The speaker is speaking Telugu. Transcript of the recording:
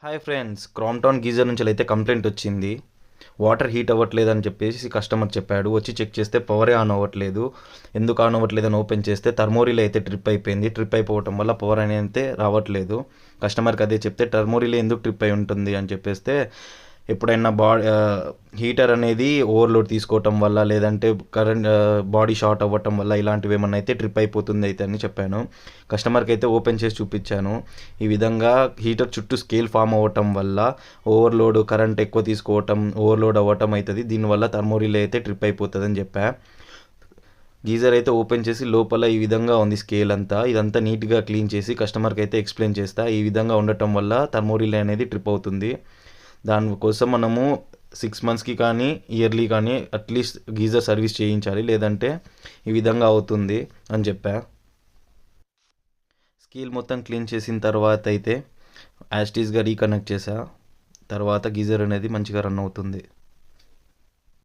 హాయ్ ఫ్రెండ్స్, క్రాంప్టాన్ గీజర్ నుంచి అయితే కంప్లైంట్ వచ్చింది. వాటర్ హీట్ అవ్వట్లేదు అని చెప్పేసి కస్టమర్ చెప్పాడు. వచ్చి చెక్ చేస్తే పవరే ఆన్ అవ్వట్లేదు. ఎందుకు ఆన్ అవ్వట్లేదు అని ఓపెన్ చేస్తే థర్మోరిలే అయితే ట్రిప్ అయిపోయింది. ట్రిప్ అయిపోవటం వల్ల పవర్ అనేది అయితే రావట్లేదు. కస్టమర్కి అదే చెప్తే టర్మోరిలే ఎందుకు ట్రిప్ అయి ఉంటుంది అని చెప్పేస్తే, ఎప్పుడైనా హీటర్ అనేది ఓవర్లోడ్ తీసుకోవటం వల్ల, లేదంటే కరెంట్ బాడీ షార్ట్ అవ్వటం వల్ల ఇలాంటివి ఏమన్నా అయితే ట్రిప్ అయిపోతుంది అయితే అని చెప్పాను. కస్టమర్కి అయితే ఓపెన్ చేసి చూపించాను. ఈ విధంగా హీటర్ చుట్టూ స్కేల్ ఫామ్ అవ్వటం వల్ల ఓవర్లోడ్ కరెంట్ ఎక్కువ తీసుకోవటం, ఓవర్లోడ్ అవ్వటం అవుతుంది. దీనివల్ల థర్మోరిలే అయితే ట్రిప్ అయిపోతుంది అని చెప్పా. గీజర్ అయితే ఓపెన్ చేసి లోపల ఈ విధంగా ఉంది స్కేల్ అంతా. ఇదంతా నీట్గా క్లీన్ చేసి కస్టమర్కి అయితే ఎక్స్ప్లెయిన్ చేస్తా. ఈ విధంగా ఉండటం వల్ల థర్మోరిలే అనేది ట్రిప్ అవుతుంది. దానికోసం మనము 6 మంత్స్కి కానీ ఇయర్లీ కానీ అట్లీస్ట్ గీజర్ సర్వీస్ చేయించాలి, లేదంటే ఈ విధంగా అవుతుంది అని చెప్పా. స్కేల్ మొత్తం క్లీన్ చేసిన తర్వాత అయితే యాస్టీస్గా రీకనెక్ట్ చేసా. తర్వాత గీజర్ అనేది మంచిగా రన్ అవుతుంది.